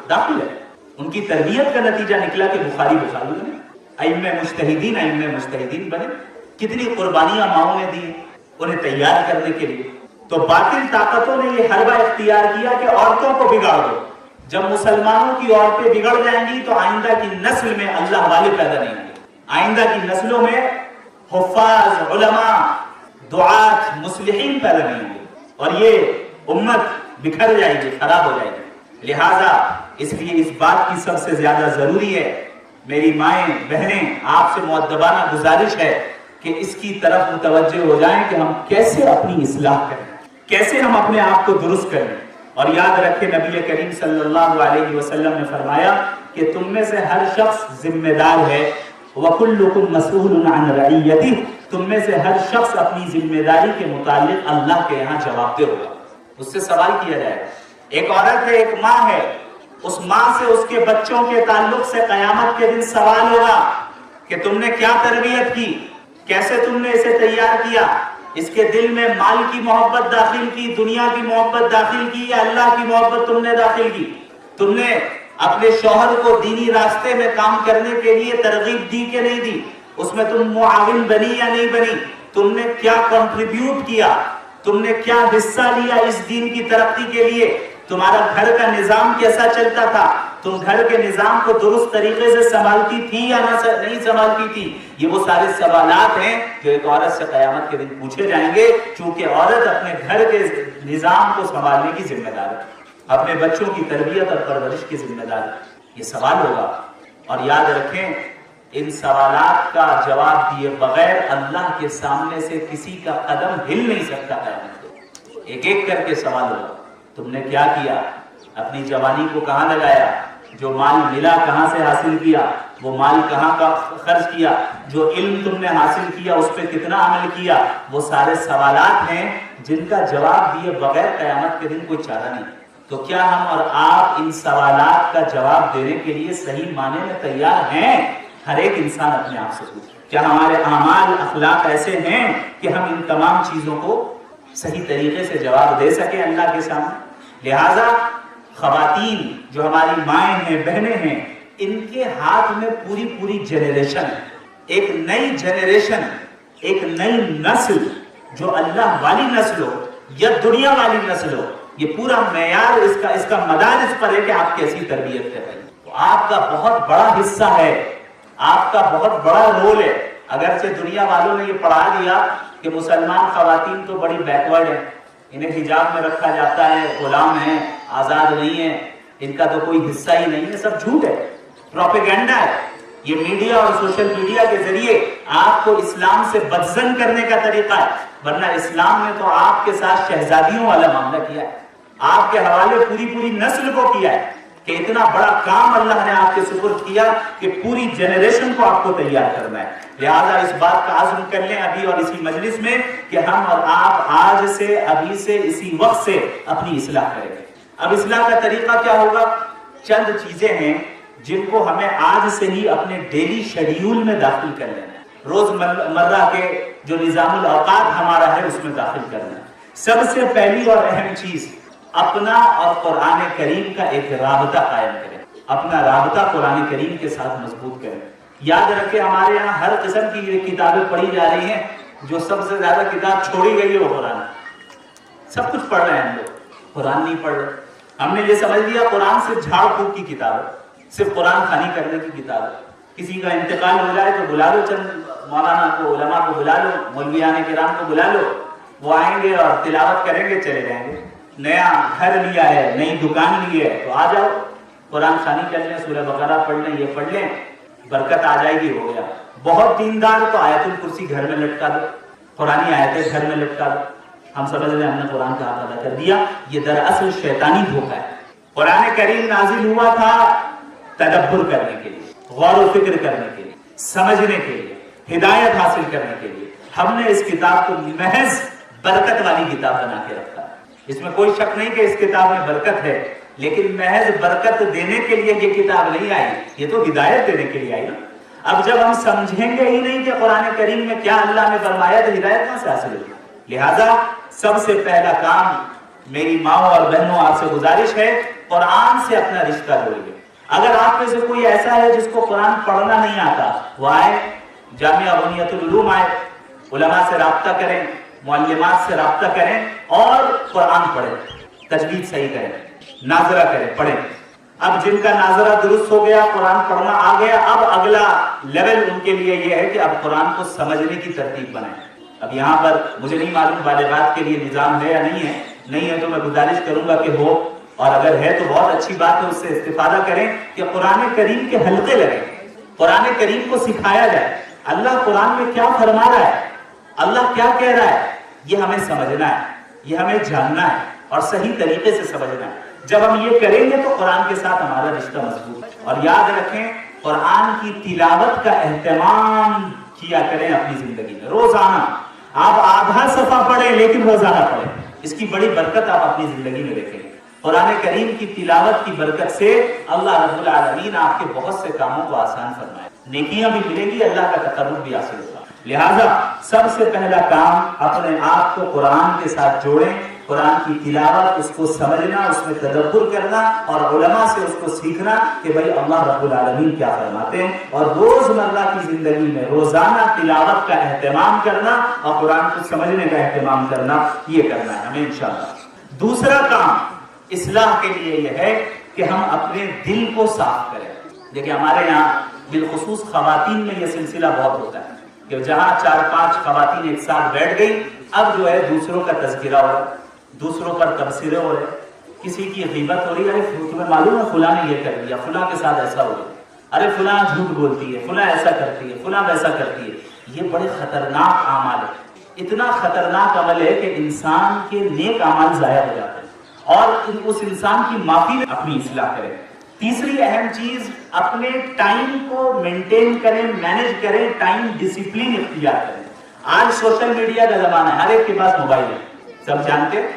داخل ہے. ان کی تربیت کا نتیجہ نکلا کہ بخاری بنے, ائمہ مجتہدین بنے. کتنی قربانیاں ماؤں نے دی انہیں تیار کرنے کے لیے. تو باطل طاقتوں نے یہ حربہ اختیار کیا کہ عورتوں کو بگاڑ دو. جب مسلمانوں کی عورتیں بگڑ جائیں گی تو آئندہ کی نسل میں اللہ والے پیدا نہیں ہوں گے. آئندہ کی نسلوں میں حفاظ, علماء, دعات, مصلحین پیدا نہیں ہوں گے اور یہ امت بکھر جائے گی, خراب ہو جائے گی. لہذا اس لیے اس بات کی سب سے زیادہ ضروری ہے, میری مائیں بہنیں, آپ سے مؤدبانہ گزارش ہے کہ اس کی طرف متوجہ ہو جائیں کہ ہم کیسے اپنی اصلاح کریں, کیسے ہم اپنے آپ کو درست کریں. اور یاد رکھیں نبی کریم صلی اللہ علیہ وسلم نے فرمایا کہ تم میں سے ہر شخص ذمہ دار ہے. وَكُلُّكُمْ مَسْئُولٌ عَنْ رَعِيَّتِهِ, تم میں سے ہر شخص اپنی ذمہ داری کے متعلق اللہ کے یہاں جواب دہ ہوگا, اس سے سوال کیا جائے گا. ایک عورت ہے, ایک ماں ہے, اس ماں سے اس کے بچوں کے تعلق سے قیامت کے دن سوال ہوگا کہ تم نے کیا تربیت کی, کیسے تم نے اسے تیار کیا, اس کے دل میں مال کی محبت داخل کی, دنیا کی محبت داخل کی, یا اللہ کی محبت تم نے داخل کی. تم نے اپنے شوہر کو دینی راستے میں کام کرنے کے لیے ترغیب دی کہ نہیں دی, اس میں تم معاون بنی یا نہیں بنی, تم نے کیا کنٹریبیوٹ کیا, تم نے کیا حصہ لیا اس دین کی ترقی کے لیے, تمہارا گھر کا نظام کیسا چلتا تھا, تم گھر کے نظام کو درست طریقے سے سنبھالتی تھی یا نہیں سنبھالتی تھی. یہ وہ سارے سوالات ہیں جو ایک عورت سے قیامت کے دن پوچھے جائیں گے, چونکہ عورت اپنے گھر کے نظام کو سنبھالنے کی ذمہ دار ہے, اپنے بچوں کی تربیت اور پرورش کی ذمہ دار ہے. یہ سوال ہوگا, اور یاد رکھیں ان سوالات کا جواب دیے بغیر اللہ کے سامنے سے کسی کا قدم ہل نہیں سکتا قیامت کو. ایک ایک کر کے سوال ہوگا, تم نے کیا کیا, اپنی جوانی کو کہاں لگایا, جو مال ملا کہاں سے حاصل کیا, وہ مال کہاں کا خرچ کیا, جو علم تم نے حاصل کیا اس پہ کتنا عمل کیا. وہ سارے سوالات ہیں جن کا جواب دیے بغیر قیامت کے دن کوئی چارہ نہیں. تو کیا ہم اور آپ ان سوالات کا جواب دینے کے لیے صحیح معنی میں تیار ہیں؟ ہر ایک انسان اپنے آپ سے پوچھے, کیا ہمارے اعمال اخلاق ایسے ہیں کہ ہم ان تمام چیزوں کو صحیح طریقے سے جواب دے سکیں اللہ کے سامنے. لہذا خواتین جو ہماری مائیں ہیں, بہنیں ہیں, ان کے ہاتھ میں پوری جنریشن ہے, ایک نئی جنریشن, ایک نئی نسل جو اللہ والی نسل ہو یا دنیا والی نسل ہو. یہ پورا معیار اس کا مدار اس پر ہے کہ آپ کیسی تربیت کر رہے ہیں. تو آپ کا بہت بڑا حصہ ہے, آپ کا بہت بڑا رول ہے. اگرچہ دنیا والوں نے یہ پڑھا دیا کہ مسلمان خواتین تو بڑی بیکورڈ ہیں, انہیں حجاب میں رکھا جاتا ہے, غلام ہیں, آزاد نہیں ہیں, ان کا تو کوئی حصہ ہی نہیں ہے. سب جھوٹ ہے, پروپیگنڈا ہے. یہ میڈیا اور سوشل میڈیا کے ذریعے آپ کو اسلام سے بدزن کرنے کا طریقہ ہے, ورنہ اسلام نے تو آپ کے ساتھ شہزادیوں والا معاملہ کیا ہے, آپ کے حوالے پوری نسل کو کیا ہے کہ اتنا بڑا کام اللہ نے آپ کے سپرد کیا کہ پوری جنریشن کو آپ کو تیار کرنا ہے. لہذا اس بات کا عزم کر لیں ابھی اور اسی مجلس میں کہ ہم اور آپ آج سے, ابھی سے, اسی وقت سے اپنی اصلاح کریں. اب اصلاح کا طریقہ کیا ہوگا؟ چند چیزیں ہیں جن کو ہمیں آج سے ہی اپنے ڈیلی شیڈیول میں داخل کر لینا ہے, روز مرہ کے جو نظام الاوقات ہمارا ہے اس میں داخل کرنا ہے. سب سے پہلی اور اہم چیز, اپنا اور قرآن کریم کا ایک رابطہ قائم کریں, اپنا رابطہ قرآن کریم کے ساتھ مضبوط کریں. یاد رکھیں ہمارے یہاں ہر قسم کی کتابیں پڑھی جا رہی ہیں, جو سب سے زیادہ کتاب چھوڑی گئی ہے وہ قرآن. سب کچھ پڑھ رہے ہیں ہم لوگ, قرآن نہیں پڑھ رہے. ہم نے یہ سمجھ لیا قرآن صرف جھاڑ پھونک کی کتاب ہے, صرف قرآن خوانی کرنے کی کتاب ہے. کسی کا انتقال ہو جائے تو بلا لو چند مولانا کو, علماء کو بلا لو, مولویان کرام کو بلا لو, وہ آئیں گے اور تلاوت کریں گے, چلے جائیں گے. نیا گھر لیا ہے, نئی دکان لی ہے, تو آ جاؤ قرآن خوانی کر لیں, سورہ بقرہ پڑھ لیں, یہ پڑھ لیں, برکت آ جائے گی, ہو گیا. بہت دیندار تو آیت الکرسی گھر میں لٹکا دو, قرآنی آیتیں گھر میں لٹکا دو. ہم سمجھ رہے ہیں ہم نے قرآن کا حق ادا کر دیا. یہ دراصل شیطانی دھوکہ ہے. قرآن کریم نازل ہوا تھا تدبر کرنے کے لیے, غور و فکر کرنے کے لیے, سمجھنے کے لیے, ہدایت حاصل کرنے کے لیے. ہم نے اس کتاب کو محض برکت والی کتاب بنا کے رکھا. اس میں کوئی شک نہیں کہ اس کتاب میں برکت ہے, لیکن محض برکت دینے کے لیے یہ کتاب نہیں آئی, یہ تو ہدایت دینے کے لیے آئی نا. اب جب ہم سمجھیں گے ہی نہیں کہ قرآن کریم میں کیا اللہ نے فرمایا تو ہدایت کہاں سے حاصل ہوگی؟ لہذا سب سے پہلا کام میری ماں اور بہنوں آپ سے گزارش ہے, قرآن سے اپنا رشتہ جوڑیے. اگر آپ میں سے کوئی ایسا ہے جس کو قرآن پڑھنا نہیں آتا، وہ آئے جامعہ بنیت العلوم آئے، علماء سے رابطہ کریں، معلمات سے رابطہ کریں اور قرآن پڑھیں، تجوید صحیح کریں، ناظرہ کریں، پڑھیں. اب جن کا ناظرہ درست ہو گیا، قرآن پڑھنا آ گیا، اب اگلا لیول ان کے لیے یہ ہے کہ اب قرآن کو سمجھنے کی ترتیب بنائیں. اب یہاں پر مجھے نہیں معلوم بالغات کے لیے نظام ہے یا نہیں ہے تو میں گزارش کروں گا کہ ہو، اور اگر ہے تو بہت اچھی بات ہے، اس سے استفادہ کریں کہ قرآن کریم کے حلقے لگیں، قرآن کریم کو سکھایا جائے. اللہ قرآن میں کیا فرما رہا ہے، اللہ کیا کہہ رہا ہے، یہ ہمیں سمجھنا ہے، یہ ہمیں جاننا ہے اور صحیح طریقے سے سمجھنا ہے. جب ہم یہ کریں گے تو قرآن کے ساتھ ہمارا رشتہ مضبوط ہے. اور یاد رکھیں، قرآن کی تلاوت کا اہتمام کیا کریں اپنی زندگی میں. روزانہ آپ آدھا صفحہ پڑھیں لیکن روزانہ پڑھیں، اس کی بڑی برکت آپ اپنی زندگی میں دیکھیں. قرآن کریم کی تلاوت کی برکت سے اللہ رب العالمین آپ کے بہت سے کاموں کو آسان فرمائے، نیکیاں بھی ملیں گی، اللہ کا تقرب بھی حاصل ہوگا. لہٰذا سب سے پہلا کام اپنے آپ کو قرآن کے ساتھ جوڑیں، قرآن کی تلاوت، اس کو سمجھنا، اس میں تدبر کرنا اور علماء سے اس کو سیکھنا کہ بھئی اللہ رب العالمین کیا فرماتے ہیں، اور روزمرہ کی زندگی میں روزانہ تلاوت کا اہتمام کرنا اور قرآن کو سمجھنے کا اہتمام کرنا، یہ کرنا ہے ہمیں انشاءاللہ. دوسرا کام اصلاح کے لیے یہ ہے کہ ہم اپنے دل کو صاف کریں. دیکھیں ہمارے یہاں بالخصوص خواتین میں یہ سلسلہ بہت ہوتا ہے کہ جہاں 4-5 خواتین ایک ساتھ بیٹھ گئی، اب جو ہے دوسروں کا تذکرہ ہو رہا ہے، دوسروں پر تبصرے ہو رہے، کسی کی غیبت ہو رہی ہے، ارے تمہیں معلوم ہے فلاں نے یہ کر دیا، فلاں کے ساتھ ایسا ہو گیا، ارے فلاں جھوٹ بولتی ہے، فلاں ایسا کرتی ہے، فلاں ویسا کرتی ہے. یہ بڑے خطرناک اعمال ہے، اتنا خطرناک عمل ہے کہ انسان کے نیک اعمال ضائع ہو جاتے ہیں اور اس انسان کی معافی میں اپنی اصلاح کرے. تیسری اہم چیز، اپنے ٹائم کو مینٹین کریں، مینج کریں، ٹائم ڈسپلن اختیار کریں. آج سوشل میڈیا کا زمانہ ہے، ہر ایک کے پاس موبائل ہے، سب جانتے ہیں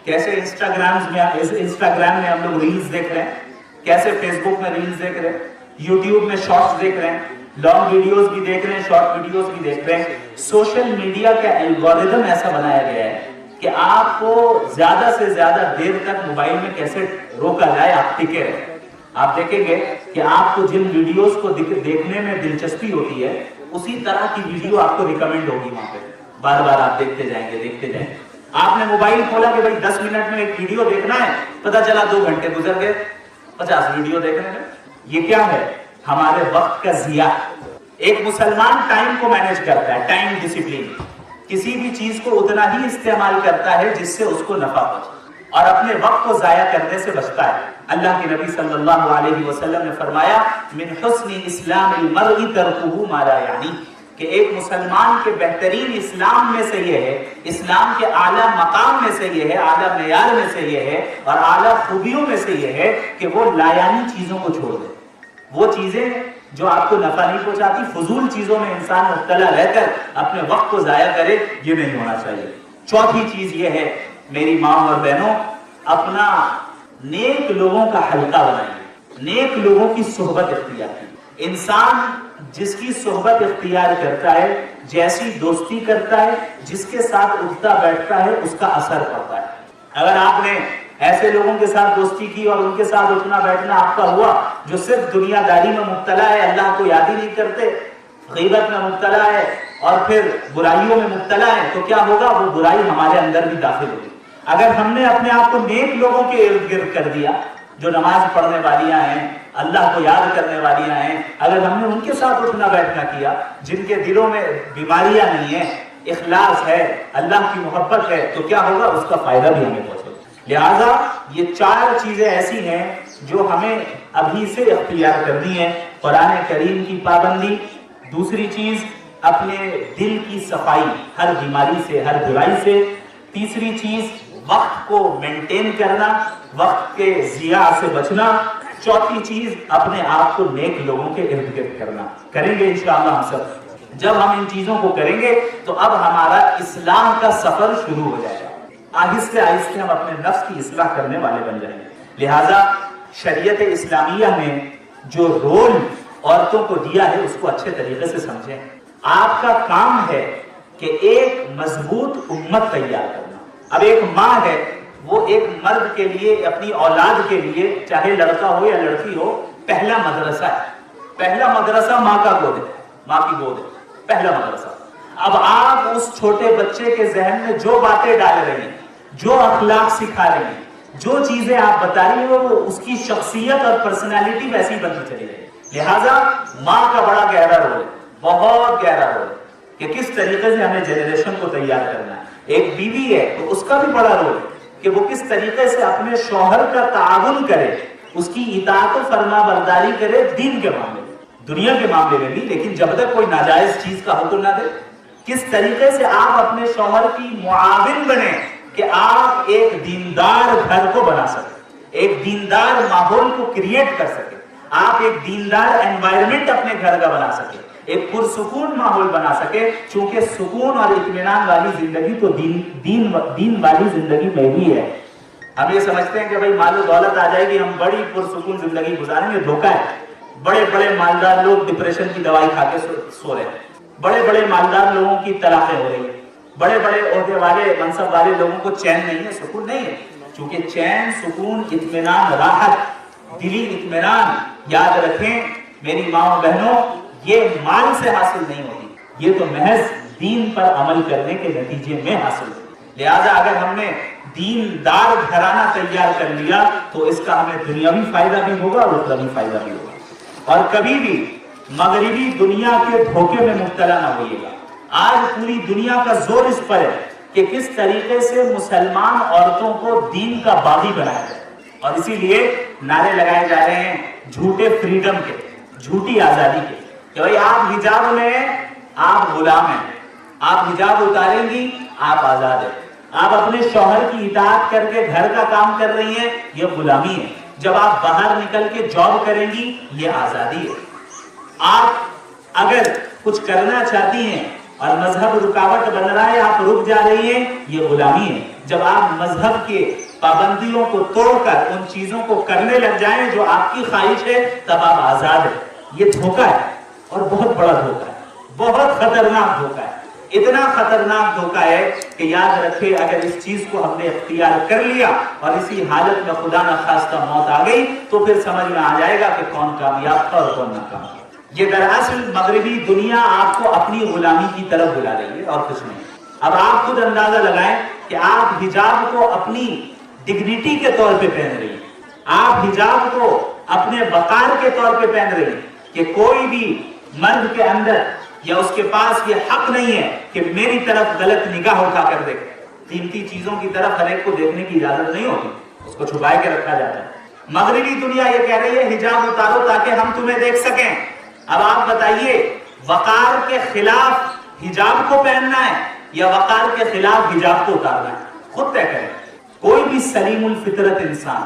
کیسے انسٹاگرام میں ہم لوگ ریلز دیکھ رہے ہیں، کیسے فیس بک میں ریلز دیکھ رہے ہیں، یوٹیوب میں شارٹس دیکھ رہے ہیں، لانگ ویڈیوز بھی دیکھ رہے ہیں، شارٹ ویڈیوز بھی دیکھ رہے ہیں. سوشل میڈیا کا الگوریتھم ایسا بنایا گیا ہے کہ آپ کو زیادہ سے زیادہ دیر تک موبائل میں کیسے روکا جائے، آپ ٹکے رہیں. آپ دیکھیں گے کہ آپ کو جن ویڈیوز کو دیکھنے میں دلچسپی ہوتی ہے اسی طرح کی ویڈیو آپ کو ریکمنڈ ہوگی، وہاں پہ بار بار آپ دیکھتے جائیں گے. آپ نے موبائل کھولا کہ بھائی 10 منٹ میں ایک ویڈیو دیکھنا ہے، پتہ چلا 2 گھنٹے گزر گئے 50 ویڈیو دیکھنے میں. یہ کیا ہے؟ ہمارے وقت کا ضیاع. ایک مسلمان ٹائم کو مینج کرتا ہے، ٹائم ڈسپلن، کسی بھی چیز کو اتنا ہی استعمال کرتا ہے جس سے اس کو نفع پہنچے اور اپنے وقت کو ضائع کرنے سے بچتا ہے. اللہ کے نبی صلی اللہ علیہ وسلم نے فرمایا من حسن اسلام المرء ترکہ ما لا یعنی، کہ ایک مسلمان کے بہترین اسلام میں سے یہ ہے، اسلام کے اعلیٰ مقام میں سے یہ ہے، اعلیٰ معیار میں سے یہ ہے اور اعلیٰ خوبیوں میں سے یہ ہے کہ وہ لایانی چیزوں کو چھوڑ دے. وہ چیزیں جو آپ کو نفع نہیں پہنچاتی، فضول چیزوں میں انسان مبتلا رہ کر اپنے وقت کو ضائع کرے، یہ نہیں ہونا چاہیے. چوتھی چیز یہ ہے میری ماں اور بہنوں، اپنا نیک لوگوں کا حلقہ بنائیے، نیک لوگوں کی صحبت اختیار کی. انسان جس کی صحبت اختیار کرتا ہے، جیسی دوستی کرتا ہے، جس کے ساتھ اٹھتا بیٹھتا ہے، اس کا اثر پڑتا ہے. اگر آپ نے ایسے لوگوں کے ساتھ دوستی کی اور ان کے ساتھ اٹھنا بیٹھنا آپ کا ہوا جو صرف دنیا داری میں مبتلا ہے، اللہ کو یاد ہی نہیں کرتے، غیبت میں مبتلا ہے اور پھر برائیوں میں مبتلا ہے، تو کیا ہوگا؟ وہ برائی ہمارے اندر بھی داخل ہوگی. اگر ہم نے اپنے آپ کو نیک لوگوں کے ارد گرد کر دیا، جو نماز پڑھنے والیاں ہیں، اللہ کو یاد کرنے والیاں ہیں، اگر ہم نے ان کے ساتھ اٹھنا بیٹھنا کیا، جن کے دلوں میں بیماریاں نہیں ہیں، اخلاص ہے، اللہ کی محبت ہے، تو کیا ہوگا؟ اس کا فائدہ بھی ہمیں پہنچے. لہذا یہ 4 چیزیں ایسی ہیں جو ہمیں ابھی سے اختیار کرنی ہے. قرآن کریم کی پابندی، دوسری چیز اپنے دل کی صفائی ہر بیماری سے، ہر برائی سے، تیسری چیز وقت کو مینٹین کرنا، وقت کے ضیاع سے بچنا، چوتھی چیز اپنے آپ کو نیک لوگوں کے ارد گرد کرنا. کریں گے انشاءاللہ ہم سب. جب ہم ان چیزوں کو کریں گے تو اب ہمارا اصلاح کا سفر شروع ہو جائے گا. آہستہ آہستہ ہم اپنے نفس کی اصلاح کرنے والے بن جائیں گے. لہذا شریعت اسلامیہ نے جو رول عورتوں کو دیا ہے اس کو اچھے طریقے سے سمجھیں. آپ کا کام ہے کہ ایک مضبوط امت تیار کرنا. اب ایک ماں ہے وہ ایک مرد کے لیے، اپنی اولاد کے لیے، چاہے لڑکا ہو یا لڑکی ہو، پہلا مدرسہ ہے. پہلا مدرسہ ماں کا گود ہے، ماں کی گود ہے پہلا مدرسہ. اب آپ اس چھوٹے بچے کے ذہن میں جو باتیں ڈال رہے ہیں، جو اخلاق سکھا رہے ہیں، جو چیزیں آپ بتا رہی ہیں، وہ اس کی شخصیت اور پرسنالٹی ویسی بنتی چلی رہی ہے. لہٰذا ماں کا بڑا گہرا رول ہے، بہت گہرا رول ہے کہ کس طریقے سے ہمیں جنریشن کو تیار کرنا ہے. ایک بیوی ہے تو اس کا بھی بڑا رول ہے کہ وہ کس طریقے سے اپنے شوہر کا تعاون کرے، اس کی اطاعت و فرما برداری کرے دین کے معاملے میں، دنیا کے معاملے میں بھی، لیکن جب تک کوئی ناجائز چیز کا حکم نہ دے. کس طریقے سے آپ اپنے شوہر کی معاون بنیں کہ آپ ایک دیندار گھر کو بنا سکیں، ایک دیندار ماحول کو کریٹ کر سکیں، آپ ایک دیندار انوائرمنٹ اپنے گھر کا بنا سکیں، ایک پرسکون ماحول بنا سکے. چونکہ سکون اور اطمینان والی زندگی تو دین والی زندگی میں بھی ہے. ہم یہ سمجھتے ہیں کہ بھائی مال و دولت آ جائے گی ہم بڑی پرسکون زندگی گزاریں گے. دھوکہ ہے. بڑے بڑے مالدار لوگ ڈپریشن کی دوائی کھا کے سو رہے ہیں، بڑے بڑے مالدار لوگوں کی طلاقیں ہو رہی ہیں، بڑے بڑے عہدے والے منصب والے لوگوں کو چین نہیں ہے، سکون نہیں ہے. چونکہ چین، سکون، اطمینان، راحت، دلی اطمینان، یاد رکھیں میری ماں و بہنوں، یہ مال سے حاصل نہیں ہوتی، یہ تو محض دین پر عمل کرنے کے نتیجے میں حاصل ہوتی. لہذا اگر ہم نے دیندار گھرانہ تیار کر لیا تو اس کا ہمیں دنیاوی فائدہ بھی ہوگا اور اخروی فائدہ بھی ہوگا. اور کبھی بھی مغربی دنیا کے دھوکے میں مبتلا نہ ہوئیے گا. آج پوری دنیا کا زور اس پر ہے کہ کس طریقے سے مسلمان عورتوں کو دین کا باغی بنایا جائے، اور اسی لیے نعرے لگائے جا رہے ہیں جھوٹے فریڈم کے، جھوٹی آزادی کے، کہ بھائی آپ حجاب میں ہیں آپ غلام ہیں، آپ حجاب اتاریں گی آپ آزاد ہیں، آپ اپنے شوہر کی اطاعت کر کے گھر کا کام کر رہی ہیں یہ غلامی ہے، جب آپ باہر نکل کے جاب کریں گی یہ آزادی ہے. آپ اگر کچھ کرنا چاہتی ہیں اور مذہب رکاوٹ بن رہا ہے آپ رک جا رہی ہیں یہ غلامی ہے. جب آپ مذہب کے پابندیوں کو توڑ کر ان چیزوں کو کرنے لگ جائیں جو آپ کی خواہش ہے تب آپ آزاد ہیں. یہ دھوکہ ہے اور بہت بڑا دھوکہ ہے، بہت خطرناک دھوکہ ہے. اتنا خطرناک دھوکہ ہے کہ یاد رکھے اگر اس چیز کو ہم نے اختیار کر لیا اور اسی حالت میں خدا نخواستہ موت آ گئی تو پھر سمجھ میں آ جائے گا کہ کون کامیاب تھا اور کون ناکام. یہ دراصل مغربی دنیا آپ کو اپنی غلامی کی طرف بلا رہی ہے اور کچھ نہیں. اب آپ خود اندازہ لگائیں کہ آپ حجاب کو اپنی ڈگنیٹی کے طور پہ پہن رہی ہیں، آپ حجاب کو اپنے وقار کے طور پہ پہن رہی ہیں کہ کوئی بھی مرد کے اندر یا اس کے پاس یہ حق نہیں ہے کہ میری طرف غلط نگاہ اٹھا کر دیکھے. قیمتی چیزوں کی طرف ہر ایک کو دیکھنے کی اجازت نہیں ہوتی، اس کو چھپائے کے رکھا جاتا ہے. مغربی دنیا یہ کہہ رہی ہے حجاب اتارو تاکہ ہم تمہیں دیکھ سکیں. اب آپ بتائیے وقار کے خلاف حجاب کو پہننا ہے یا وقار کے خلاف حجاب کو اتارنا ہے؟ خود طے کریں. کوئی بھی سلیم الفطرت انسان،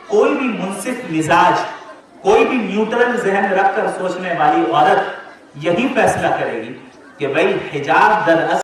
کوئی بھی منصف مزاج، کوئی بھی نیوٹرل ذہن رکھ کر سوچنے والی عورت یہی فیصلہ کرے گی کہ بھائی حجاب دراصل